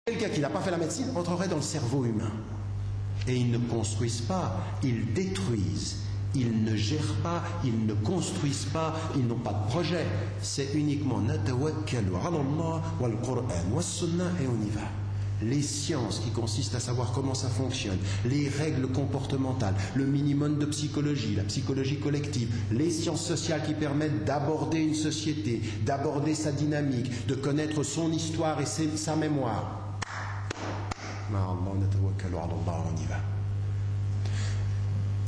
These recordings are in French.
Quelqu'un qui n'a pas fait la médecine entrerait dans le cerveau humain. Et ils ne construisent pas, ils détruisent. Ils ne gèrent pas, ils ne construisent pas, ils n'ont pas de projet. C'est uniquement natawakkalu ala Allah wal Qur'an was sunnah et on y va. Les sciences qui consistent à savoir comment ça fonctionne, les règles comportementales, le minimum de psychologie, la psychologie collective, les sciences sociales qui permettent d'aborder une société, d'aborder sa dynamique, de connaître son histoire et sa mémoire. On y va.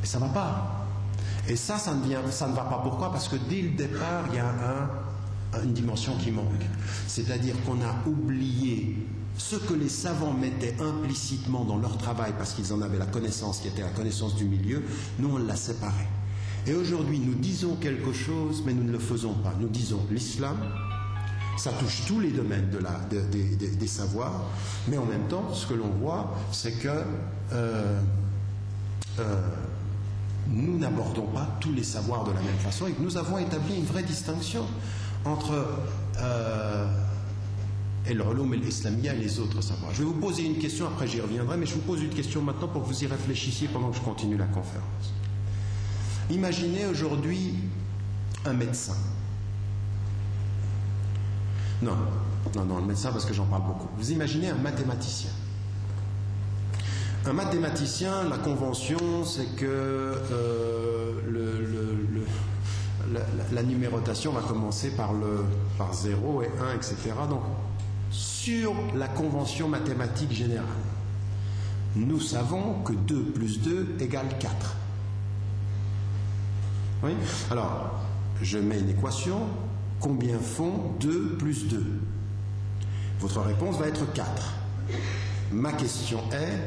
Et ça ne va pas. Et ça ne va pas. Pourquoi? Parce que dès le départ, il y a une dimension qui manque. C'est-à-dire qu'on a oublié ce que les savants mettaient implicitement dans leur travail parce qu'ils en avaient la connaissance qui était la connaissance du milieu. Nous, on l'a séparé. Et aujourd'hui, nous disons quelque chose, mais nous ne le faisons pas. Nous disons l'islam, ça touche tous les domaines des savoirs, mais en même temps, ce que l'on voit, c'est que nous n'abordons pas tous les savoirs de la même façon et que nous avons établi une vraie distinction entre l'ulum al-islamiyya et les autres savoirs. Je vais vous poser une question, après j'y reviendrai, mais je vous pose une question maintenant pour que vous y réfléchissiez pendant que je continue la conférence. Imaginez aujourd'hui un médecin. Non, le médecin parce que j'en parle beaucoup. Vous imaginez un mathématicien. Un mathématicien, la convention, c'est que la numérotation va commencer par 0 et 1, etc. Donc, sur la convention mathématique générale, nous savons que 2 plus 2 égale 4. Oui? Alors, je mets une équation. Combien font 2 plus 2? Votre réponse va être 4. Ma question est,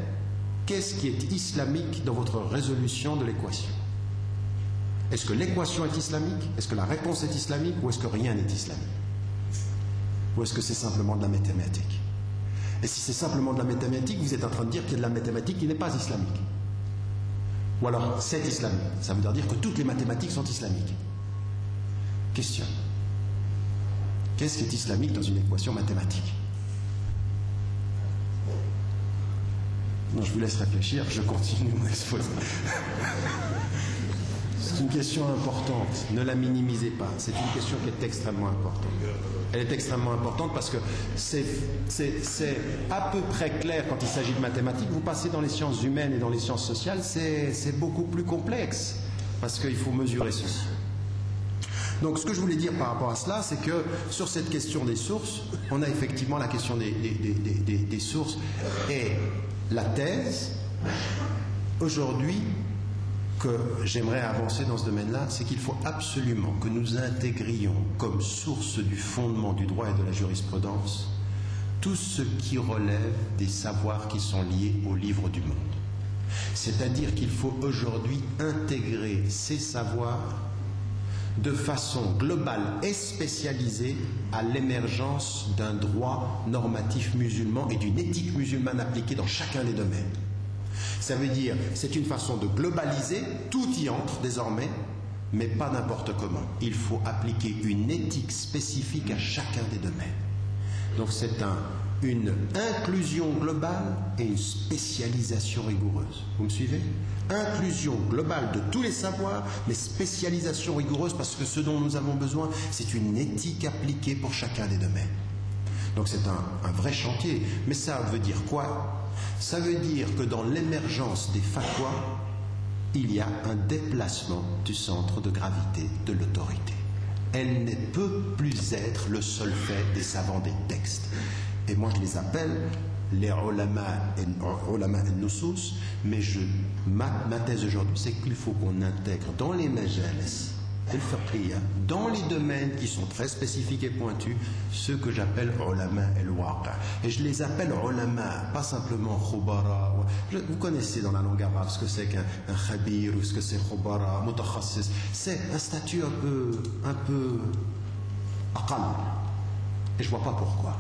qu'est-ce qui est islamique dans votre résolution de l'équation? Est-ce que l'équation est islamique? Est-ce que la réponse est islamique? Ou est-ce que rien n'est islamique? Ou est-ce que c'est simplement de la mathématique? Et si c'est simplement de la mathématique, vous êtes en train de dire qu'il y a de la mathématique qui n'est pas islamique. Ou alors, c'est islamique. Ça veut dire que toutes les mathématiques sont islamiques. Question. Qu'est-ce qui est islamique dans une équation mathématique? Non, je vous laisse réfléchir, je continue mon exposé. C'est une question importante, ne la minimisez pas. C'est une question qui est extrêmement importante. Elle est extrêmement importante parce que c'est à peu près clair quand il s'agit de mathématiques. Vous passez dans les sciences humaines et dans les sciences sociales, c'est beaucoup plus complexe parce qu'il faut mesurer ceci. Donc ce que je voulais dire par rapport à cela, c'est que sur cette question des sources, on a effectivement la question des sources et la thèse, aujourd'hui, que j'aimerais avancer dans ce domaine-là, c'est qu'il faut absolument que nous intégrions comme source du fondement du droit et de la jurisprudence tout ce qui relève des savoirs qui sont liés au livre du monde. C'est-à-dire qu'il faut aujourd'hui intégrer ces savoirs de façon globale et spécialisée à l'émergence d'un droit normatif musulman et d'une éthique musulmane appliquée dans chacun des domaines. Ça veut dire, c'est une façon de globaliser, tout y entre désormais, mais pas n'importe comment. Il faut appliquer une éthique spécifique à chacun des domaines. Donc c'est une inclusion globale et une spécialisation rigoureuse. Vous me suivez? Inclusion globale de tous les savoirs, mais spécialisation rigoureuse parce que ce dont nous avons besoin, c'est une éthique appliquée pour chacun des domaines. Donc c'est un vrai chantier. Mais ça veut dire quoi? Ça veut dire que dans l'émergence des fatwas, il y a un déplacement du centre de gravité de l'autorité. Elle ne peut plus être le seul fait des savants des textes. Et moi je les appelle les ulama al-nusus, mais ma thèse aujourd'hui, c'est qu'il faut qu'on intègre dans les majalis, dans les domaines qui sont très spécifiques et pointus, ceux que j'appelle ulama al-waqa. Et je les appelle ulama, pas simplement khubara. Vous connaissez dans la langue arabe ce que c'est qu'un khabir ou ce que c'est khubara, mutakhassis. C'est un statut un peu aqal. Et je vois pas pourquoi.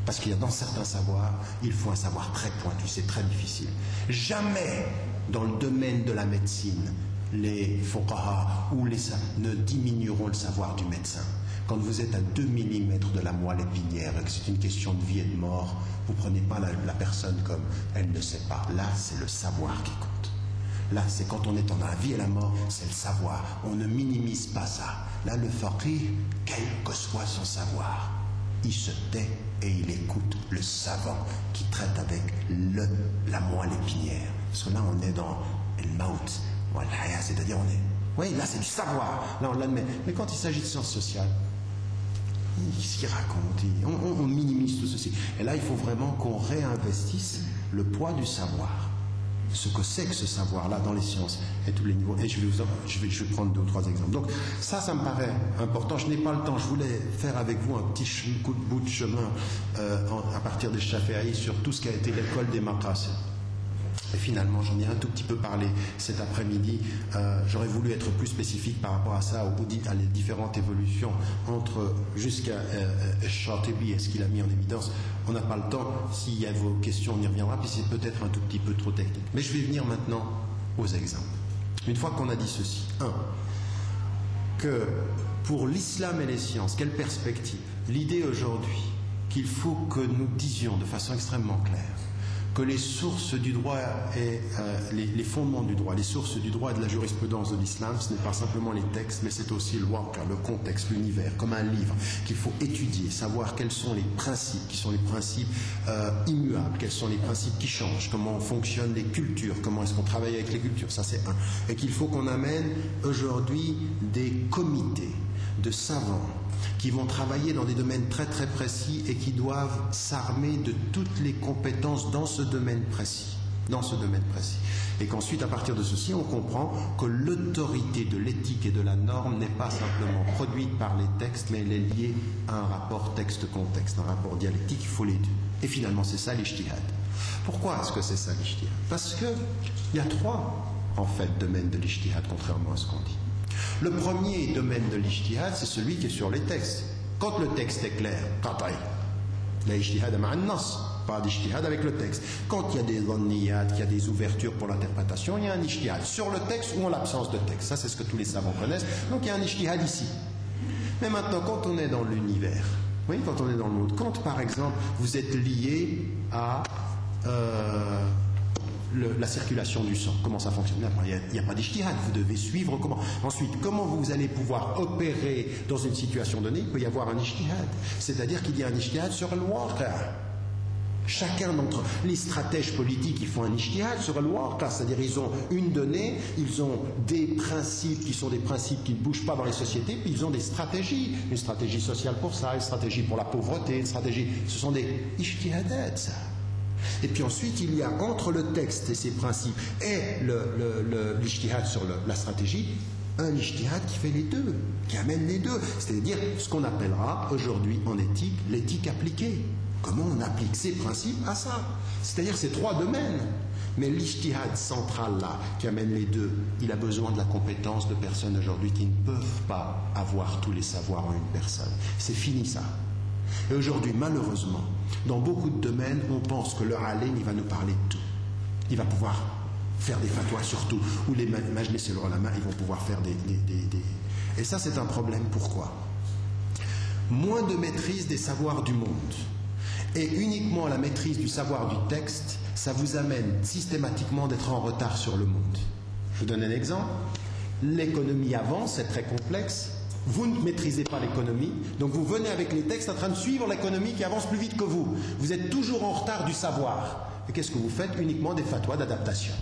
Parce qu'il y a dans certains savoirs, il faut un savoir très pointu, c'est très difficile. Jamais dans le domaine de la médecine, les fuqaha ou les ne diminueront le savoir du médecin. Quand vous êtes à 2 mm de la moelle épinière et que c'est une question de vie et de mort, vous ne prenez pas la personne comme elle ne sait pas. Là, c'est le savoir qui compte. Là, c'est quand on est dans la vie et la mort, c'est le savoir. On ne minimise pas ça. Là, le faqih, quel que soit son savoir, il se tait et il écoute le savant qui traite avec la moelle épinière. Parce que là, on est dans le maut, c'est-à-dire on est... Oui, là, c'est du savoir. Là, on l'admet. Mais quand il s'agit de sciences sociales, qu'est-ce qu'il raconte? On minimise tout ceci. Et là, il faut vraiment qu'on réinvestisse le poids du savoir. Ce que c'est que ce savoir-là dans les sciences et tous les niveaux. Et je vais prendre 2 ou 3 exemples. Donc ça me paraît important. Je n'ai pas le temps. Je voulais faire avec vous un petit bout de chemin à partir des Shafi'i sur tout ce qui a été l'école des maqasid. Et finalement, j'en ai un tout petit peu parlé cet après-midi. J'aurais voulu être plus spécifique par rapport à ça, à les différentes évolutions entre jusqu'à Shatibi et ce qu'il a mis en évidence. On n'a pas le temps. S'il y a vos questions, on y reviendra. Puis c'est peut-être un tout petit peu trop technique. Mais je vais venir maintenant aux exemples. Une fois qu'on a dit ceci, que pour l'islam et les sciences, quelle perspective? L'idée aujourd'hui qu'il faut que nous disions de façon extrêmement claire que les sources du droit et les fondements du droit, les sources du droit et de la jurisprudence de l'islam, ce n'est pas simplement les textes, mais c'est aussi le waqi', le contexte, l'univers, comme un livre qu'il faut étudier, savoir quels sont les principes qui sont les principes immuables, quels sont les principes qui changent, comment fonctionnent les cultures, comment est-ce qu'on travaille avec les cultures, ça c'est un. Et qu'il faut qu'on amène aujourd'hui des comités de savants qui vont travailler dans des domaines très très précis et qui doivent s'armer de toutes les compétences dans ce domaine précis. Et qu'ensuite, à partir de ceci, on comprend que l'autorité de l'éthique et de la norme n'est pas simplement produite par les textes, mais elle est liée à un rapport texte-contexte, un rapport dialectique, il faut les deux. Et finalement, c'est ça l'ijtihad. Pourquoi est-ce que c'est ça l'ijtihad? Parce qu'il y a 3, en fait, domaines de l'ijtihad, contrairement à ce qu'on dit. Le premier domaine de l'ijtihad, c'est celui qui est sur les textes. Quand le texte est clair, qat'i, la ijtihad ma'a an-nass, pas d'ijtihad avec le texte. Quand il y a des dhanniyat, qu'il y a des ouvertures pour l'interprétation, il y a un ijtihad sur le texte ou en l'absence de texte. Ça, c'est ce que tous les savants connaissent. Donc il y a un ijtihad ici. Mais maintenant, quand on est dans l'univers, oui, quand on est dans le monde, quand par exemple vous êtes lié à la circulation du sang, comment ça fonctionne? Il n'y a pas d'ijtihad, vous devez suivre comment. Ensuite, comment vous allez pouvoir opérer dans une situation donnée? Il peut y avoir un ijtihad, c'est-à-dire qu'il y a un ijtihad sur le waqi'. Chacun d'entre les stratèges politiques, ils font un ijtihad sur le waqi', c'est-à-dire ils ont une donnée, ils ont des principes qui sont des principes qui ne bougent pas dans les sociétés, puis ils ont des stratégies, une stratégie sociale pour ça, une stratégie pour la pauvreté, une stratégie, ce sont des ijtihadat, ça. Et puis ensuite, il y a entre le texte et ses principes et l'ijtihad sur la stratégie, un ijtihad qui fait les deux, qui amène les deux. C'est-à-dire ce qu'on appellera aujourd'hui en éthique l'éthique appliquée. Comment on applique ces principes à ça? C'est-à-dire ces 3 domaines. Mais l'ijtihad central là, qui amène les deux, il a besoin de la compétence de personnes aujourd'hui qui ne peuvent pas avoir tous les savoirs en une personne. C'est fini ça. Et aujourd'hui, malheureusement, dans beaucoup de domaines, on pense que le alim, il va nous parler de tout. Il va pouvoir faire des fatwas sur tout. Ou les majlis et le ulama, ils vont pouvoir faire des... Et ça, c'est un problème. Pourquoi? Moins de maîtrise des savoirs du monde et uniquement la maîtrise du savoir du texte, ça vous amène systématiquement d'être en retard sur le monde. Je vous donne un exemple. L'économie avance, c'est très complexe. Vous ne maîtrisez pas l'économie, donc vous venez avec les textes en train de suivre l'économie qui avance plus vite que vous. Vous êtes toujours en retard du savoir. Et qu'est-ce que vous faites? Uniquement des fatwas d'adaptation.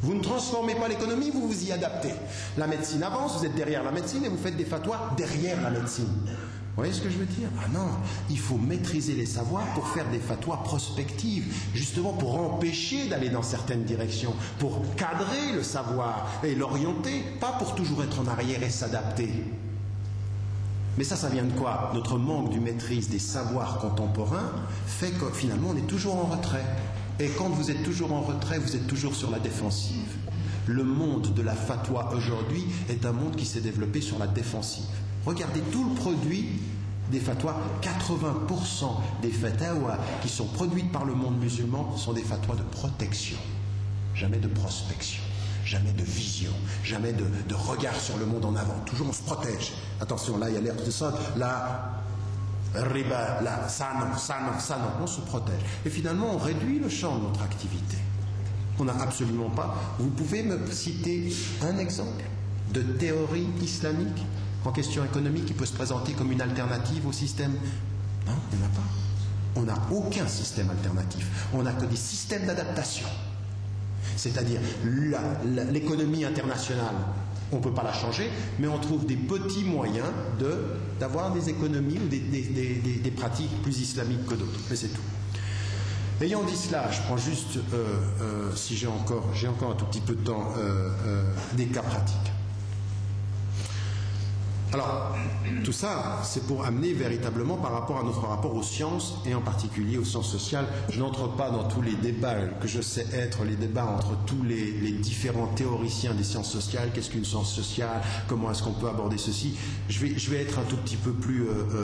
Vous ne transformez pas l'économie, vous vous y adaptez. La médecine avance, vous êtes derrière la médecine et vous faites des fatwas derrière la médecine. Vous voyez ce que je veux dire? Ah non, il faut maîtriser les savoirs pour faire des fatwas prospectives, justement pour empêcher d'aller dans certaines directions, pour cadrer le savoir et l'orienter, pas pour toujours être en arrière et s'adapter. Mais ça vient de quoi? Notre manque de maîtrise des savoirs contemporains fait que finalement on est toujours en retrait. Et quand vous êtes toujours en retrait, vous êtes toujours sur la défensive. Le monde de la fatwa aujourd'hui est un monde qui s'est développé sur la défensive. Regardez tout le produit des fatwas, 80% des fatwas qui sont produites par le monde musulman sont des fatwas de protection, jamais de prospection. jamais de vision, jamais de regard sur le monde en avant. Toujours on se protège. Attention, là il y a l'air de ça, là, riba, là, ça non, on se protège. Et finalement, on réduit le champ de notre activité. On n'a absolument pas. Vous pouvez me citer un exemple de théorie islamique en question économique qui peut se présenter comme une alternative au système? Non, il n'y en a pas. On n'a aucun système alternatif. On n'a que des systèmes d'adaptation. C'est-à-dire l'économie internationale, on ne peut pas la changer, mais on trouve des petits moyens d'avoir des économies ou des pratiques plus islamiques que d'autres. Mais c'est tout. Ayant dit cela, je prends juste, si j'ai encore un tout petit peu de temps, des cas pratiques. Alors, tout ça, c'est pour amener véritablement par rapport à notre rapport aux sciences, et en particulier aux sciences sociales. Je n'entre pas dans tous les débats que je sais être les débats entre tous les différents théoriciens des sciences sociales. Qu'est-ce qu'une science sociale? Comment est-ce qu'on peut aborder ceci? Je vais être un tout petit peu plus